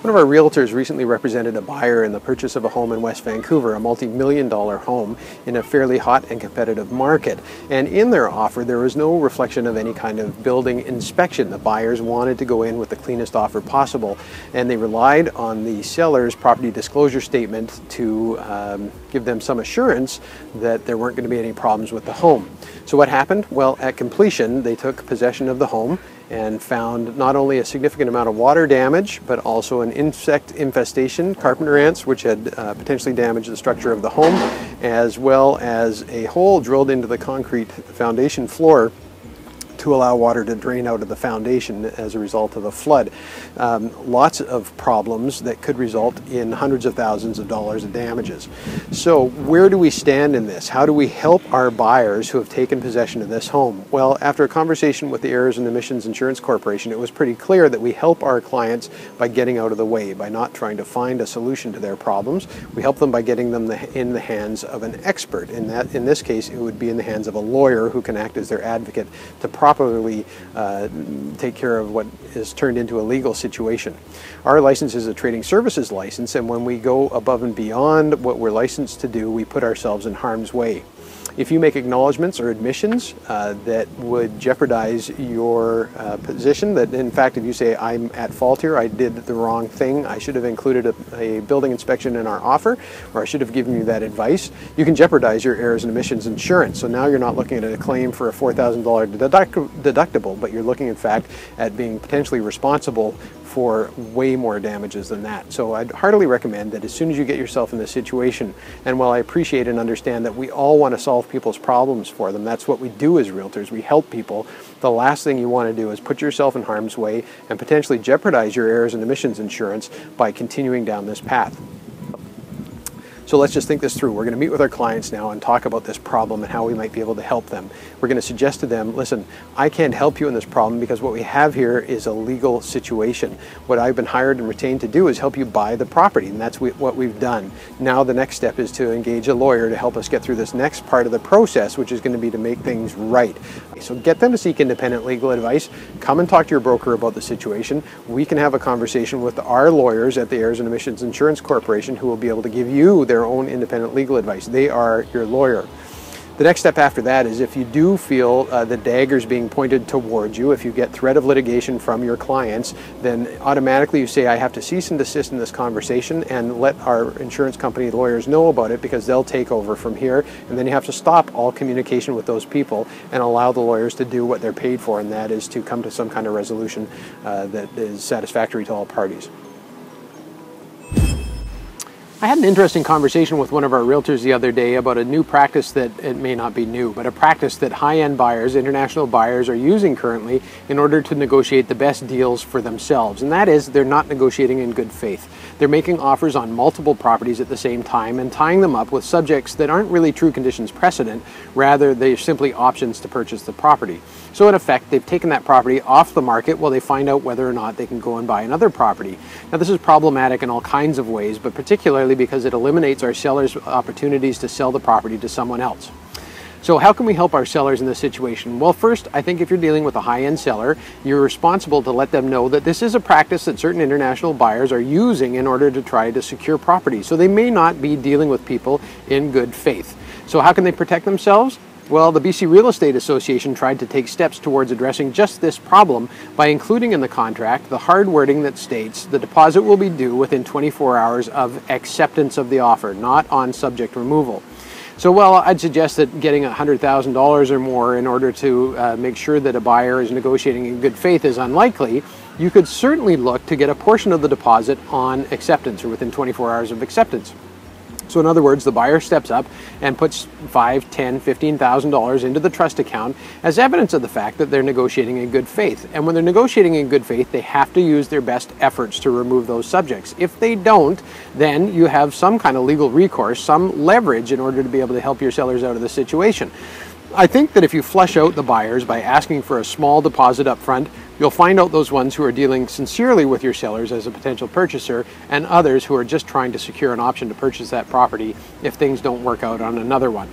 One of our realtors recently represented a buyer in the purchase of a home in West Vancouver, a multi-million-dollar home in a fairly hot and competitive market. And in their offer, there was no reflection of any kind of building inspection. The buyers wanted to go in with the cleanest offer possible, and they relied on the seller's property disclosure statement to give them some assurance that there weren't going to be any problems with the home. So what happened? Well, at completion, they took possession of the home and found not only a significant amount of water damage, but also an insect infestation, carpenter ants, which had potentially damaged the structure of the home, as well as a hole drilled into the concrete foundation floor to allow water to drain out of the foundation as a result of a flood. Lots of problems that could result in hundreds of thousands of dollars of damages. So where do we stand in this? How do we help our buyers who have taken possession of this home? Well, after a conversation with the Errors and Omissions Insurance Corporation, it was pretty clear that we help our clients by getting out of the way, by not trying to find a solution to their problems. We help them by getting them in the hands of an expert. In this case, it would be in the hands of a lawyer who can act as their advocate to properly take care of what is turned into a legal situation. Our license is a trading services license, and when we go above and beyond what we're licensed to do, we put ourselves in harm's way. If you make acknowledgments or admissions that would jeopardize your position, that in fact if you say I'm at fault here, I did the wrong thing, I should have included a building inspection in our offer, or I should have given you that advice, you can jeopardize your errors and omissions insurance. So now you're not looking at a claim for a $4,000 deductible, but you're looking in fact at being potentially responsible for way more damages than that. So I'd heartily recommend that as soon as you get yourself in this situation, and while I appreciate and understand that we all want to solve people's problems for them, that's what we do as realtors, we help people, the last thing you want to do is put yourself in harm's way and potentially jeopardize your errors and omissions insurance by continuing down this path. So let's just think this through. We're going to meet with our clients now and talk about this problem and how we might be able to help them. We're going to suggest to them, listen, I can't help you in this problem because what we have here is a legal situation. What I've been hired and retained to do is help you buy the property, and that's what we've done. Now the next step is to engage a lawyer to help us get through this next part of the process, which is going to be to make things right. So get them to seek independent legal advice. Come and talk to your broker about the situation. We can have a conversation with our lawyers at the Errors and Omissions Insurance Corporation who will be able to give you their own independent legal advice. They are your lawyer. The next step after that is if you do feel the daggers being pointed towards you, if you get threat of litigation from your clients, then automatically you say, I have to cease and desist in this conversation and let our insurance company lawyers know about it because they'll take over from here. And then you have to stop all communication with those people and allow the lawyers to do what they're paid for, and that is to come to some kind of resolution that is satisfactory to all parties. I had an interesting conversation with one of our realtors the other day about a new practice that, it may not be new, but a practice that high-end buyers, international buyers are using currently in order to negotiate the best deals for themselves. And that is, they're not negotiating in good faith. They're making offers on multiple properties at the same time and tying them up with subjects that aren't really true conditions precedent, rather they're simply options to purchase the property. So in effect, they've taken that property off the market while they find out whether or not they can go and buy another property. Now this is problematic in all kinds of ways, but particularly because it eliminates our sellers' opportunities to sell the property to someone else. So how can we help our sellers in this situation? Well, first, I think if you're dealing with a high-end seller, you're responsible to let them know that this is a practice that certain international buyers are using in order to try to secure property. So they may not be dealing with people in good faith. So how can they protect themselves? Well, the BC Real Estate Association tried to take steps towards addressing just this problem by including in the contract the hard wording that states the deposit will be due within 24 hours of acceptance of the offer, not on subject removal. So, well, I'd suggest that getting $100,000 or more in order to make sure that a buyer is negotiating in good faith is unlikely. You could certainly look to get a portion of the deposit on acceptance or within 24 hours of acceptance. So in other words, the buyer steps up and puts $5,000, $10,000, $15,000 into the trust account as evidence of the fact that they're negotiating in good faith. And when they're negotiating in good faith, they have to use their best efforts to remove those subjects. If they don't, then you have some kind of legal recourse, some leverage in order to be able to help your sellers out of the situation. I think that if you flush out the buyers by asking for a small deposit up front, you'll find out those ones who are dealing sincerely with your sellers as a potential purchaser and others who are just trying to secure an option to purchase that property if things don't work out on another one.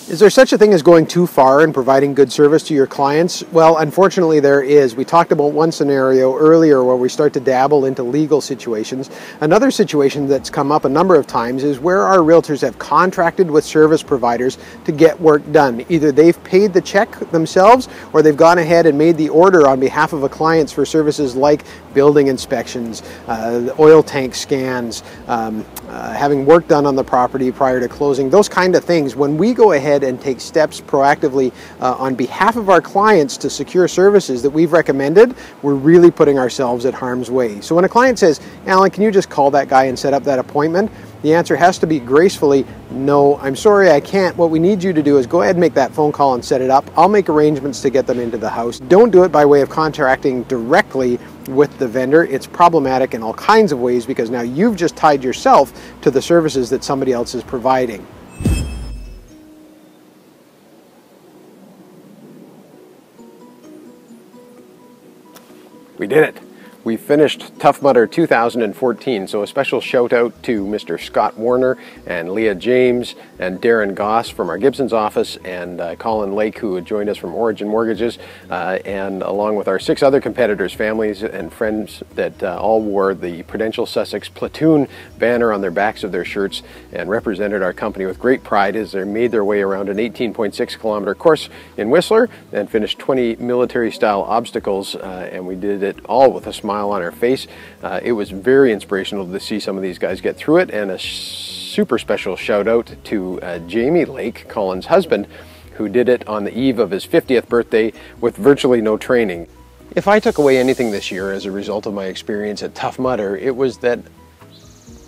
Is there such a thing as going too far in providing good service to your clients? Well, unfortunately there is. We talked about one scenario earlier where we start to dabble into legal situations. Another situation that's come up a number of times is where our realtors have contracted with service providers to get work done. Either they've paid the check themselves or they've gone ahead and made the order on behalf of a client for services like building inspections, oil tank scans, having work done on the property prior to closing, those kind of things. When we go ahead and take steps proactively on behalf of our clients to secure services that we've recommended, we're really putting ourselves at harm's way. So when a client says, Alan, can you just call that guy and set up that appointment? The answer has to be gracefully, no, I'm sorry, I can't. What we need you to do is go ahead and make that phone call and set it up. I'll make arrangements to get them into the house. Don't do it by way of contracting directly with the vendor. It's problematic in all kinds of ways because now you've just tied yourself to the services that somebody else is providing. We did it. We finished Tough Mudder 2014, so a special shout out to Mr. Scott Warner and Leah James and Darren Goss from our Gibson's office and Colin Lake, who had joined us from Origin Mortgages, and along with our 6 other competitors, families and friends that all wore the Prudential Sussex Platoon banner on their backs of their shirts and represented our company with great pride as they made their way around an 18.6 kilometer course in Whistler and finished 20 military style obstacles, and we did it all with a smile on our face. It was very inspirational to see some of these guys get through it, and a super special shout out to Jamie Lake, Colin's husband, who did it on the eve of his 50th birthday with virtually no training. If I took away anything this year as a result of my experience at Tough Mudder, it was that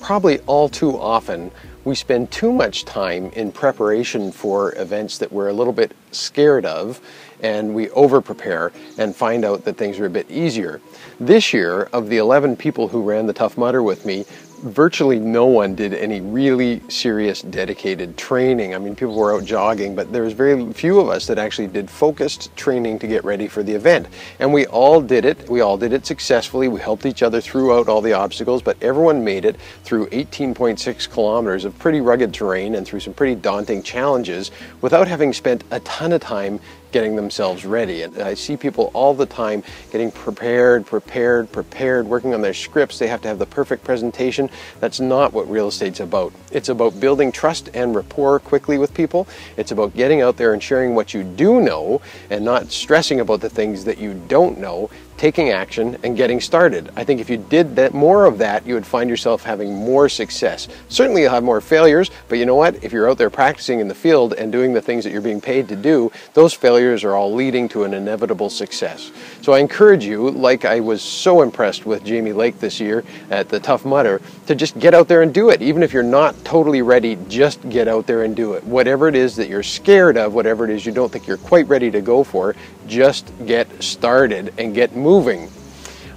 probably all too often we spend too much time in preparation for events that we're a little bit scared of, and we over-prepare and find out that things are a bit easier. This year, of the 11 people who ran the Tough Mudder with me, virtually no one did any really serious dedicated training. I mean, people were out jogging, but there was very few of us that actually did focused training to get ready for the event. And we all did it. We all did it successfully. We helped each other throughout all the obstacles, but everyone made it through 18.6 kilometers of pretty rugged terrain and through some pretty daunting challenges without having spent a ton of time getting themselves ready. And I see people all the time getting prepared, working on their scripts. They have to have the perfect presentation. That's not what real estate's about. It's about building trust and rapport quickly with people. It's about getting out there and sharing what you do know and not stressing about the things that you don't know, taking action and getting started. I think if you did that, more of that, you would find yourself having more success. Certainly you'll have more failures, but you know what? If you're out there practicing in the field and doing the things that you're being paid to do, those failures are all leading to an inevitable success. So I encourage you, like I was so impressed with Jamie Lake this year at the Tough Mudder, to just get out there and do it. Even if you're not totally ready, just get out there and do it. Whatever it is that you're scared of, whatever it is you don't think you're quite ready to go for, just get started and get moving.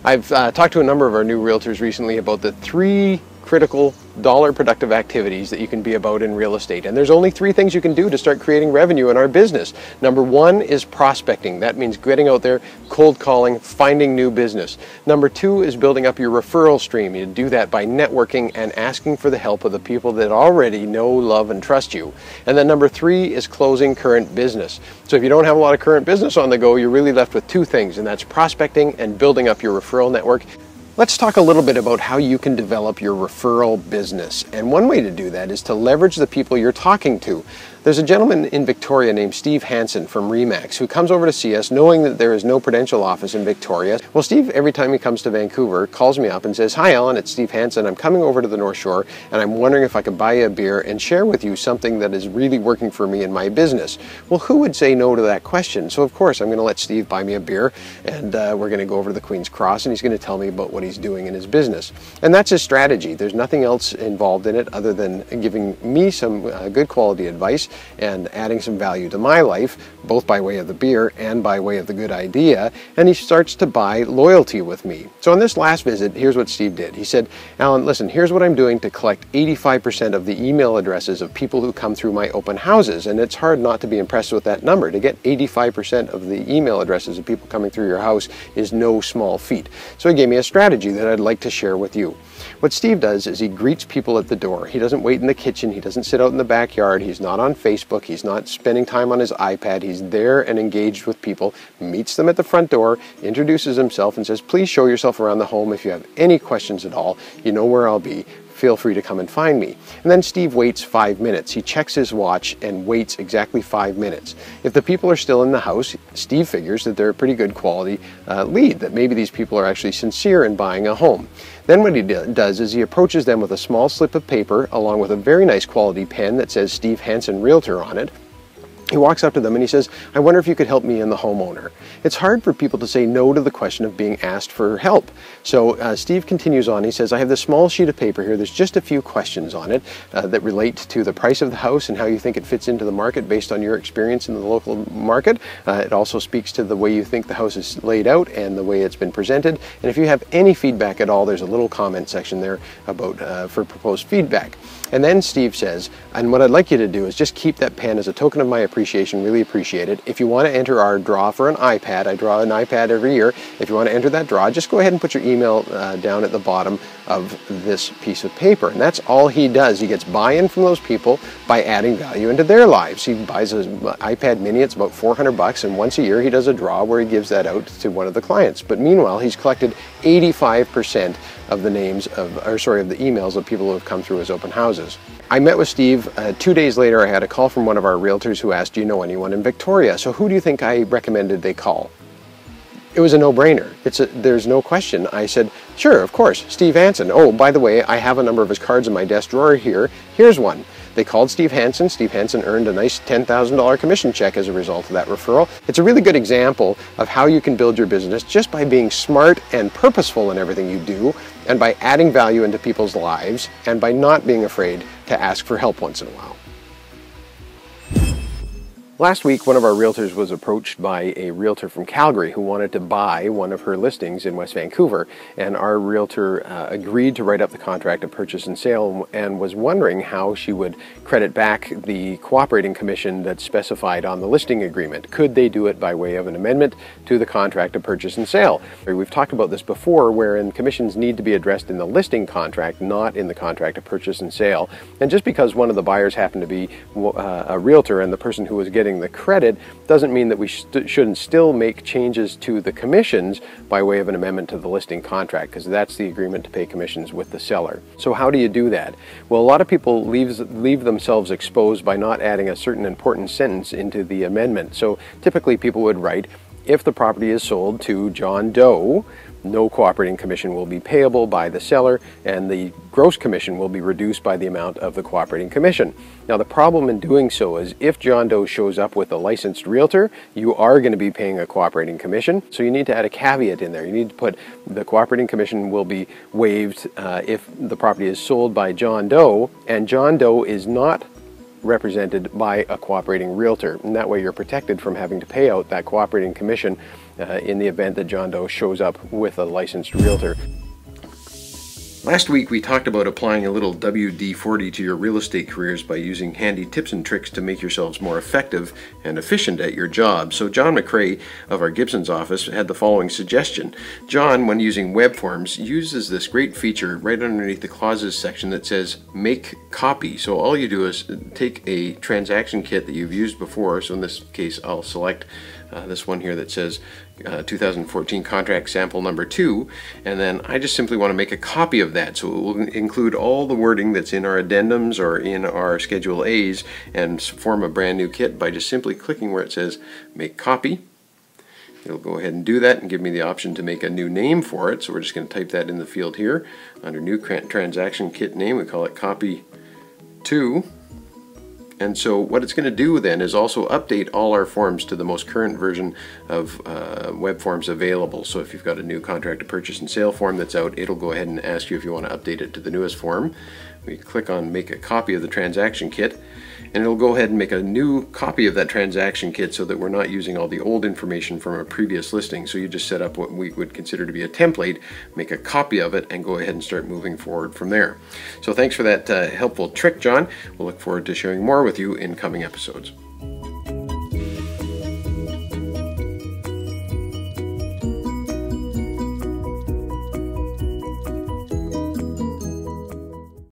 I've talked to a number of our new realtors recently about the 3 critical dollar productive activities that you can be about in real estate. And there's only 3 things you can do to start creating revenue in our business. Number 1 is prospecting. That means getting out there, cold calling, finding new business. Number 2 is building up your referral stream. You do that by networking and asking for the help of the people that already know, love, and trust you. And then number 3 is closing current business. So if you don't have a lot of current business on the go, you're really left with 2 things, and that's prospecting and building up your referral network. Let's talk a little bit about how you can develop your referral business. And one way to do that is to leverage the people you're talking to. There's a gentleman in Victoria named Steve Hansen from Remax who comes over to see us knowing that there is no Prudential office in Victoria. Well, Steve, every time he comes to Vancouver, calls me up and says, "Hi Alan, it's Steve Hansen. I'm coming over to the North Shore and I'm wondering if I could buy you a beer and share with you something that is really working for me in my business." Well, who would say no to that question? So of course I'm going to let Steve buy me a beer, and we're going to go over to the Queen's Cross and he's going to tell me about what he's doing in his business. And that's his strategy. There's nothing else involved in it other than giving me some good quality advice and adding some value to my life, both by way of the beer and by way of the good idea, and he starts to buy loyalty with me. So on this last visit, here's what Steve did. He said, "Alan, listen, here's what I'm doing to collect 85% of the email addresses of people who come through my open houses," and it's hard not to be impressed with that number. To get 85% of the email addresses of people coming through your house is no small feat. So he gave me a strategy that I'd like to share with you. What Steve does is he greets people at the door. He doesn't wait in the kitchen. He doesn't sit out in the backyard. He's not on Facebook. He's not spending time on his iPad. He's there and engaged with people, meets them at the front door, introduces himself and says, please show yourself around the home. If you have any questions at all, you know where I'll be. Feel free to come and find me. And then Steve waits 5 minutes. He checks his watch and waits exactly 5 minutes. If the people are still in the house, Steve figures that they're a pretty good quality lead, that maybe these people are actually sincere in buying a home. Then what he does is he approaches them with a small slip of paper along with a very nice quality pen that says Steve Hansen Realtor on it. He walks up to them and he says, I wonder if you could help me and the homeowner. It's hard for people to say no to the question of being asked for help. So Steve continues on. He says, I have this small sheet of paper here. There's just a few questions on it that relate to the price of the house and how you think it fits into the market based on your experience in the local market. It also speaks to the way you think the house is laid out and the way it's been presented. And if you have any feedback at all, there's a little comment section there about for proposed feedback. And then Steve says, and what I'd like you to do is just keep that pen as a token of my appreciation, really appreciate it. If you want to enter our draw for an iPad, I draw an iPad every year. If you want to enter that draw, just go ahead and put your email down at the bottom of this piece of paper. And that's all he does. He gets buy-in from those people by adding value into their lives. He buys an iPad mini, it's about $400, and once a year he does a draw where he gives that out to one of the clients. But meanwhile, he's collected 85% of the names of, the emails of people who have come through his open houses. I met with Steve. 2 days later, I had a call from one of our realtors who asked, do you know anyone in Victoria? So who do you think I recommended they call? It was a no-brainer. There's no question. I said, sure, of course, Steve Hansen. Oh, by the way, I have a number of his cards in my desk drawer here. Here's one. They called Steve Hansen. Steve Hansen earned a nice $10,000 commission check as a result of that referral. It's a really good example of how you can build your business just by being smart and purposeful in everything you do, and by adding value into people's lives, and by not being afraid to ask for help once in a while. Last week, one of our realtors was approached by a realtor from Calgary who wanted to buy one of her listings in West Vancouver, and our realtor agreed to write up the contract of purchase and sale and was wondering how she would credit back the cooperating commission that's specified on the listing agreement. Could they do it by way of an amendment to the contract of purchase and sale? We've talked about this before, wherein commissions need to be addressed in the listing contract, not in the contract of purchase and sale. And just because one of the buyers happened to be a realtor and the person who was getting the credit doesn't mean that we shouldn't still make changes to the commissions by way of an amendment to the listing contract, because that's the agreement to pay commissions with the seller. So how do you do that? Well, a lot of people leave themselves exposed by not adding a certain important sentence into the amendment. So typically people would write, if the property is sold to John Doe, no cooperating commission will be payable by the seller, and the gross commission will be reduced by the amount of the cooperating commission. Now, the problem in doing so is if John Doe shows up with a licensed realtor, you are going to be paying a cooperating commission. So you need to add a caveat in there. You need to put the cooperating commission will be waived if the property is sold by John Doe, and John Doe is not represented by a cooperating realtor. And that way you're protected from having to pay out that cooperating commission in the event that John Doe shows up with a licensed realtor. Last week we talked about applying a little WD-40 to your real estate careers by using handy tips and tricks to make yourselves more effective and efficient at your job. So John McCrae of our Gibson's office had the following suggestion. John, when using web forms, uses this great feature right underneath the clauses section that says make copy. So all you do is take a transaction kit that you've used before. So in this case I'll select this one here that says 2014 contract sample number 2, and then I just simply want to make a copy of that. So it will include all the wording that's in our addendums or in our Schedule A's and form a brand new kit by just simply clicking where it says make copy. It'll go ahead and do that and give me the option to make a new name for it. So we're just going to type that in the field here under new transaction kit name. We call it copy 2. And so what it's going to do then is also update all our forms to the most current version of web forms available. So if you've got a new contract to purchase and sale form that's out, it'll go ahead and ask you if you want to update it to the newest form. We click on make a copy of the transaction kit, and it'll go ahead and make a new copy of that transaction kit so that we're not using all the old information from a previous listing. So you just set up what we would consider to be a template, make a copy of it, and go ahead and start moving forward from there. So thanks for that helpful trick, John. We'll look forward to sharing more with you in coming episodes.